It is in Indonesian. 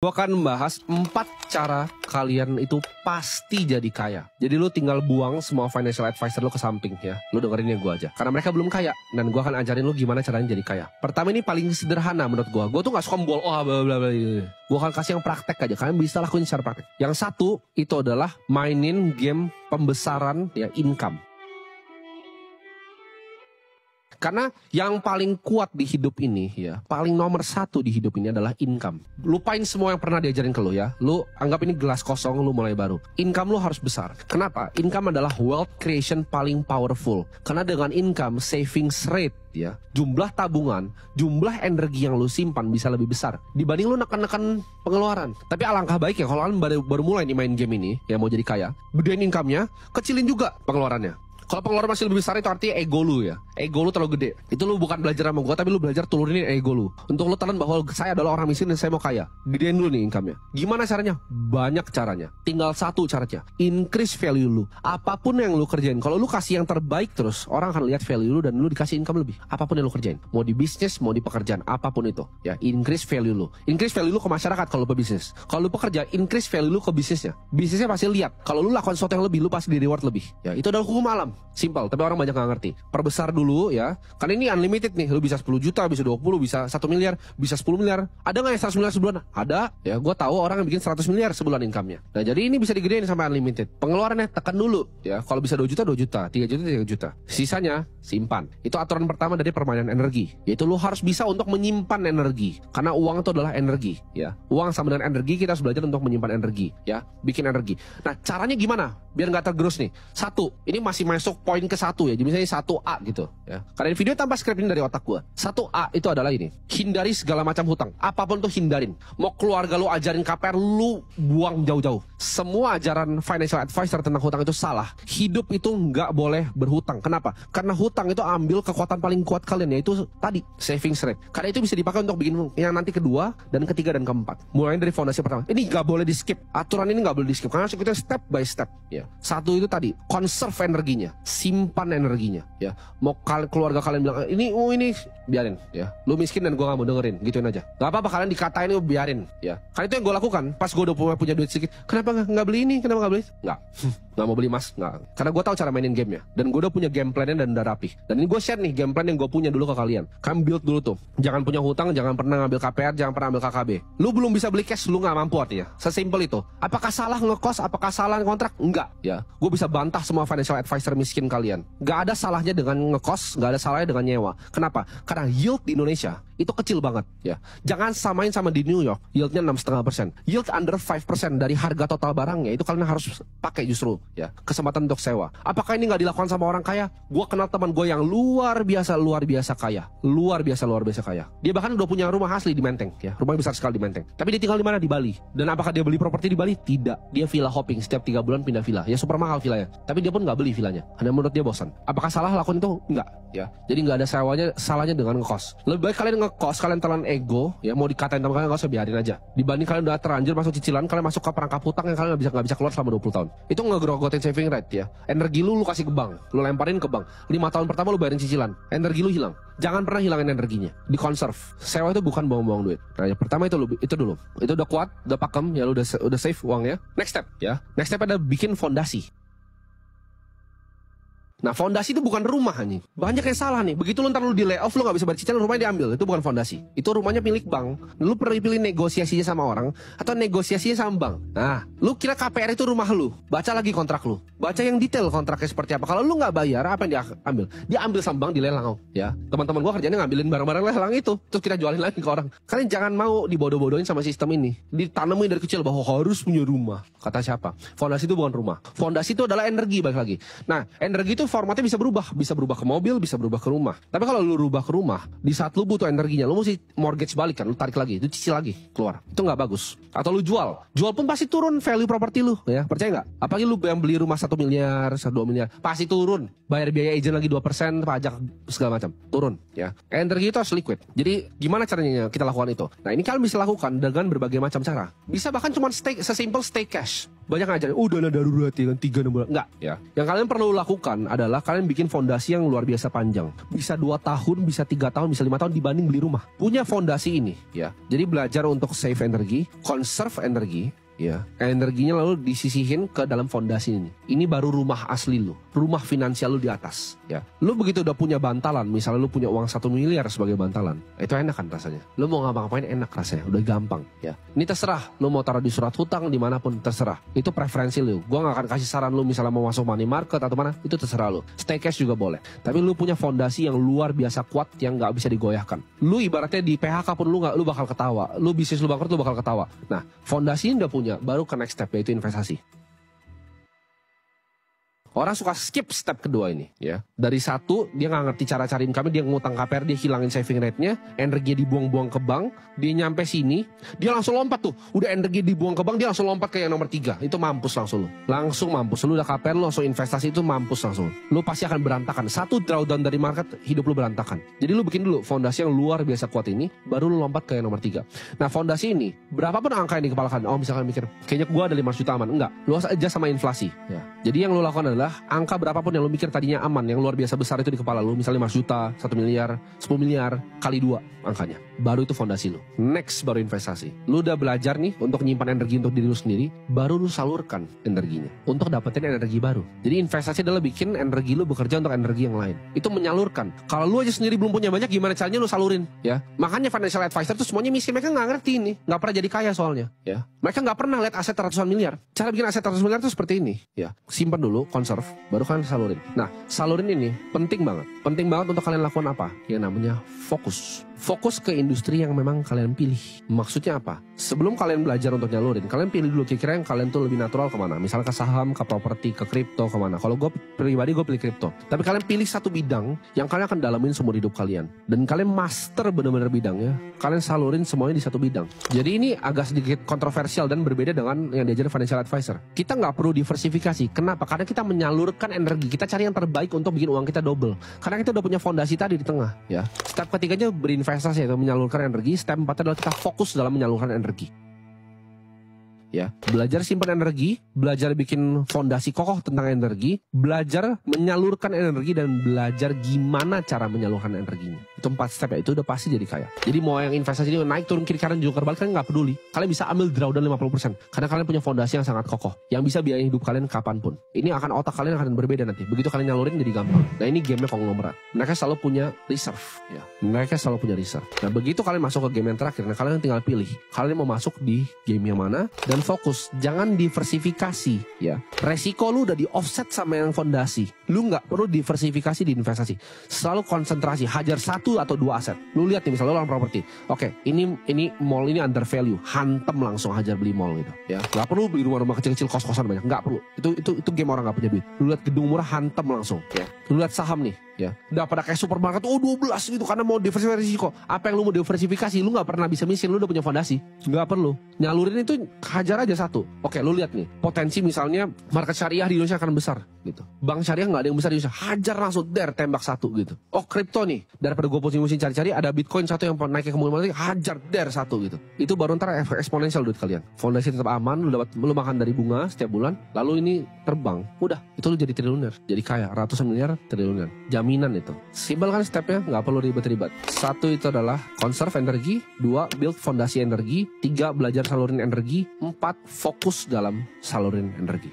Gue akan membahas 4 cara kalian itu pasti jadi kaya. Jadi lu tinggal buang semua financial advisor lu ke samping ya. Lu dengerin yang gue aja. Karena mereka belum kaya. Dan gue akan ajarin lu gimana caranya jadi kaya. Pertama ini paling sederhana menurut gue. Gue tuh gak suka membol, oh bla bla bla. Gue akan kasih yang praktek aja. Kalian bisa lakuin secara praktek. Yang satu itu adalah mainin game pembesaran ya income. Karena yang paling kuat di hidup ini ya, paling nomor satu di hidup ini adalah income. Lupain semua yang pernah diajarin ke lu ya. Lu anggap ini gelas kosong, lu mulai baru. Income lu harus besar. Kenapa? Income adalah wealth creation paling powerful. Karena dengan income, savings rate ya, jumlah tabungan, jumlah energi yang lu simpan bisa lebih besar dibanding lu neken-neken pengeluaran. Tapi alangkah baik ya kalau kalian baru mulai nih main game ini, ya mau jadi kaya, gedein income-nya, kecilin juga pengeluarannya. Kalau pengeluaran masih lebih besar itu artinya ego lu ya. Ego lu terlalu gede. Itu lu bukan belajar sama gua, tapi lu belajar turunin ego lu. Untuk lu telan bahwa saya adalah orang miskin dan saya mau kaya. Gedein dulu nih income-nya. Gimana caranya? Banyak caranya. Tinggal satu caranya. Increase value lu. Apapun yang lu kerjain. Kalau lu kasih yang terbaik terus, orang akan lihat value lu dan lu dikasih income lebih. Apapun yang lu kerjain. Mau di bisnis, mau di pekerjaan, apapun itu. Ya, increase value lu. Increase value lu ke masyarakat kalau lu pebisnis. Kalau lu pekerja, increase value lu ke bisnisnya. Bisnisnya pasti lihat. Kalau lu lakukan sesuatu yang lebih, lu pasti di reward lebih. Ya, itu adalah hukum alam. Simple, tapi orang banyak gak ngerti. Perbesar dulu ya. Karena ini unlimited nih. Lu bisa 10 juta, bisa 20, bisa 1 miliar, bisa 10 miliar. Ada gak yang 100 miliar sebulan? Ada. Ya, gue tahu orang yang bikin 100 miliar sebulan income-nya. Nah, jadi ini bisa digedein sampai unlimited. Pengeluarannya tekan dulu ya. Kalau bisa 2 juta, 2 juta, 3 juta, 3 juta. Sisanya simpan. Itu aturan pertama dari permainan energi. Yaitu lu harus bisa untuk menyimpan energi. Karena uang itu adalah energi ya. Uang sama dengan energi, kita harus belajar untuk menyimpan energi ya. Bikin energi. Nah, caranya gimana? Biar gak tergerus nih. Satu, ini masih masuk poin ke satu ya. Jadi misalnya 1A gitu ya. Karena ini video tanpa script ini dari otak gua. 1A itu adalah ini. Hindari segala macam hutang. Apapun tuh hindarin. Mau keluarga lu ajarin KPR, lu buang jauh-jauh. Semua ajaran financial advisor tentang hutang itu salah. Hidup itu nggak boleh berhutang. Kenapa? Karena hutang itu ambil kekuatan paling kuat kalian, yaitu tadi savings rate. Karena itu bisa dipakai untuk bikin yang nanti kedua dan ketiga dan keempat. Mulai dari fondasi pertama. Ini nggak boleh di skip. Aturan ini nggak boleh di skip. Karena kita step by step ya. Satu itu tadi, conserve energinya. Simpan energinya ya. Mau keluarga kalian bilang ini biarin ya, lu miskin dan gue gak mau dengerin, gituin aja. Gak apa-apa kalian dikatain, lu biarin ya. Karena itu yang gue lakukan pas gue udah punya duit sedikit. Kenapa gak beli ini, kenapa gak beli nggak nggak mau beli mas, nggak. Karena gue tahu cara mainin gamenya dan gue udah punya game plan-nya dan udah rapi. Dan ini gue share nih game plan yang gue punya dulu ke kalian. Kalian build dulu tuh. Jangan punya hutang, jangan pernah ngambil KPR, jangan pernah ambil KKB. Lu belum bisa beli cash, lu gak mampu artinya. Sesimpel itu. Apakah salah ngekos, apakah salah kontrak? Enggak ya. Gue bisa bantah semua financial advisor miskin kalian. Gak ada salahnya dengan ngekos, gak ada salahnya dengan nyewa. Kenapa? Karena yield di Indonesia itu kecil banget ya. Jangan samain sama di New York, yieldnya 6,5%. Yield under 5% dari harga total barangnya, itu kalian harus pakai justru ya. Kesempatan untuk sewa. Apakah ini nggak dilakukan sama orang kaya? Gue kenal teman gue yang luar biasa kaya. Luar biasa kaya. Dia bahkan udah punya rumah asli di Menteng ya. Rumahnya besar sekali di Menteng. Tapi dia tinggal di mana? Di Bali. Dan apakah dia beli properti di Bali? Tidak. Dia villa hopping, setiap 3 bulan pindah villa. Ya super mahal villanya. Tapi dia pun nggak beli villanya. Karena menurut dia bosan. Apakah salah lakukan itu? Enggak ya. Jadi nggak ada salahnya dengan ngekos. Lebih baik kalian ngekos, kalian telan ego ya, mau dikatain teman kalian, nggak usah, biarin aja. Dibanding kalian udah terlanjur masuk cicilan, kalian masuk ke perangkap hutang yang kalian nggak bisa keluar selama 20 tahun. Itu ngegrogotin saving rate ya. Energi lu kasih ke bank, lu lemparin ke bank. 5 tahun pertama lu bayarin cicilan, energi lu hilang. Jangan pernah hilangin energinya. Di conserve. Sewa itu bukan buang-buang duit. Nah, yang pertama itu dulu. Itu udah kuat, udah pakem ya, lu udah save uangnya. Next step ya. Next step ada bikin fondasi. Nah, fondasi itu bukan rumah nih. Banyak yang salah nih. Begitu lu ntar lu di layoff, lu gak bisa bayar cicilan, rumahnya diambil. Itu bukan fondasi. Itu rumahnya milik bank. Lu perlu pilih negosiasinya sama orang atau negosiasinya sama bank. Nah, lu kira KPR itu rumah lu. Baca lagi kontrak lu. Baca yang detail kontraknya seperti apa. Kalau lu gak bayar, apa yang dia ambil? Dia ambil sama bank, dilelang ya. Teman-teman gua kerjanya ngambilin barang-barang lelang itu, terus kita jualin lagi ke orang. Kalian jangan mau dibodoh-bodohin sama sistem ini. Ditanemin dari kecil bahwa harus punya rumah. Kata siapa? Fondasi itu bukan rumah. Fondasi itu adalah energi, balik lagi. Nah, energi itu formatnya bisa berubah ke mobil, bisa berubah ke rumah. Tapi kalau lu rubah ke rumah, di saat lu butuh energinya, lu mesti mortgage balik kan, lu tarik lagi, itu cicil lagi, keluar. Itu nggak bagus. Atau lu jual pun pasti turun value properti lu, ya percaya nggak? Apalagi lu yang beli rumah 1 miliar, 2 miliar, pasti turun. Bayar biaya agent lagi 2%, pajak segala macam, turun. Ya, energi itu harus liquid. Jadi gimana caranya kita lakukan itu? Nah, ini kalian bisa lakukan dengan berbagai macam cara. Bisa bahkan cuma sesimpel stay cash. banyak ngajarin, dana darurat ya kan 3 bulan. Enggak ya. Yang kalian perlu lakukan adalah kalian bikin fondasi yang luar biasa panjang. Bisa 2 tahun, bisa 3 tahun, bisa 5 tahun dibanding beli rumah. Punya fondasi ini ya. Jadi belajar untuk save energi, conserve energi, ya, energinya lalu disisihin ke dalam fondasi ini. Ini baru rumah asli lu, rumah finansial lu di atas. Ya, lu begitu udah punya bantalan, misalnya lu punya uang 1 miliar sebagai bantalan, itu enak kan rasanya. Lu mau ngapa-ngapain enak rasanya, udah gampang. Ya, ini terserah. Lu mau taruh di surat hutang dimanapun terserah. Itu preferensi lu. Gua nggak akan kasih saran lu misalnya mau masuk money market atau mana, itu terserah lu. Stay cash juga boleh. Tapi lu punya fondasi yang luar biasa kuat yang nggak bisa digoyahkan. Lu ibaratnya di PHK pun lu bakal ketawa. Lu bisnis lu bangkrut lu bakal ketawa. Nah, fondasi ini udah punya. Baru ke next step yaitu investasi. Orang suka skip step kedua ini ya. Dari 1 dia nggak ngerti cara cari income, dia ngutang KPR, dia hilangin saving rate-nya, energinya dibuang-buang ke bank, dia nyampe sini, dia langsung lompat tuh. Udah energi dibuang ke bank, dia langsung lompat ke yang nomor 3. Itu mampus langsung lu. Langsung mampus. Lu udah KPR, lu langsung investasi, itu mampus langsung. Lu pasti akan berantakan. 1 drawdown dari market, hidup lu berantakan. Jadi lu bikin dulu fondasi yang luar biasa kuat ini, baru lu lompat ke yang nomor 3. Nah, fondasi ini, berapapun angka yang di kepala kalian, misalkan mikir, kayaknya gua ada 5 juta aman. Enggak, lu harus aja sama inflasi ya. Jadi yang lu lakukan adalah angka berapapun yang lu mikir tadinya aman, yang luar biasa besar itu di kepala lu, misalnya 5 juta, 1 miliar, 10 miliar, kali 2 angkanya. Baru itu fondasi lu. Next baru investasi. Lu udah belajar nih untuk nyimpan energi untuk diri lu sendiri, baru lu salurkan energinya untuk dapetin energi baru. Jadi investasi adalah bikin energi lu bekerja untuk energi yang lain. Itu menyalurkan. Kalau lu aja sendiri belum punya banyak, gimana caranya lu salurin ya? Makanya financial advisor tuh semuanya miskin, mereka nggak ngerti ini, nggak pernah jadi kaya soalnya ya. Mereka nggak pernah lihat aset ratusan miliar. Cara bikin aset ratusan miliar itu seperti ini ya. Simpan dulu, conserve, baru kan salurin. Nah, salurin ini penting banget. Penting banget untuk kalian lakukan apa? Yang namanya fokus. Fokus ke industri yang memang kalian pilih. Maksudnya apa? Sebelum kalian belajar untuk nyalurin, kalian pilih dulu kira-kira yang kalian tuh lebih natural kemana. Misalnya ke saham, ke properti, ke kripto, kemana. Kalau gue pribadi gue pilih kripto. Tapi kalian pilih satu bidang yang kalian akan dalamin seumur hidup kalian. Dan kalian master benar-benar bidangnya. Kalian salurin semuanya di satu bidang. Jadi ini agak sedikit kontroversial dan berbeda dengan yang diajarin financial advisor. Kita nggak perlu diversifikasi. Kenapa? Karena kita menyalurkan energi. Kita cari yang terbaik untuk bikin uang kita double. Karena kita udah punya fondasi tadi di tengah. Ya. Step ketiganya berinvestasi atau menyalurkan energi. Step 4 adalah kita fokus dalam menyalurkan energi. Ya, belajar simpan energi, belajar bikin fondasi kokoh tentang energi, belajar menyalurkan energi, dan belajar gimana cara menyalurkan energinya. Itu 4 step ya, itu udah pasti jadi kaya. Jadi mau yang investasi ini naik turun kiri kanan jungkir balik, kalian nggak peduli. Kalian bisa ambil drawdown 50% karena kalian punya fondasi yang sangat kokoh, yang bisa biayain hidup kalian kapanpun. Ini akan otak kalian akan berbeda nanti. Begitu kalian nyalurin jadi gampang. Nah, ini gamenya konglomerat. Mereka selalu punya reserve. Ya, mereka selalu punya reserve. Nah, begitu kalian masuk ke game yang terakhir, nah kalian tinggal pilih. Kalian mau masuk di game yang mana dan fokus, jangan diversifikasi ya. Resiko lu udah di offset sama yang fondasi. Lu nggak perlu diversifikasi di investasi. Selalu konsentrasi, hajar 1 atau 2 aset. Lu lihat nih misalnya lu orang properti. Oke, ini mall ini under value, hantem langsung hajar beli mall gitu ya. Nggak perlu beli rumah-rumah kecil-kecil kos-kosan banyak, nggak perlu. Itu game orang nggak punya duit. Lu lihat gedung murah hantem langsung ya. Lu lihat saham nih ya, udah pada kayak supermarket 12 gitu karena mau diversifikasi risiko. Apa yang lu mau diversifikasi? Lu nggak pernah bisa miskin, lu udah punya fondasi, nggak perlu nyalurin itu, hajar aja 1. Oke, lu lihat nih potensi misalnya market syariah di Indonesia akan besar gitu. Bank syariah nggak ada yang besar di Indonesia, hajar langsung tembak 1 gitu. Oh, kripto nih, daripada gue pusing-pusing cari-cari, ada Bitcoin 1 yang naiknya kemana-mana, hajar 1 gitu. Itu baru ntar eksponensial duit kalian. Fondasi tetap aman, lu makan dari bunga setiap bulan, lalu ini terbang, udah itu lu jadi triliuner, jadi kaya, ratusan miliar, triliuner. Jaminan itu. Simpel kan stepnya, nggak perlu ribet-ribet. 1 itu adalah conserve energi, 2 build fondasi energi, 3 belajar salurin energi, 4 fokus dalam salurin energi.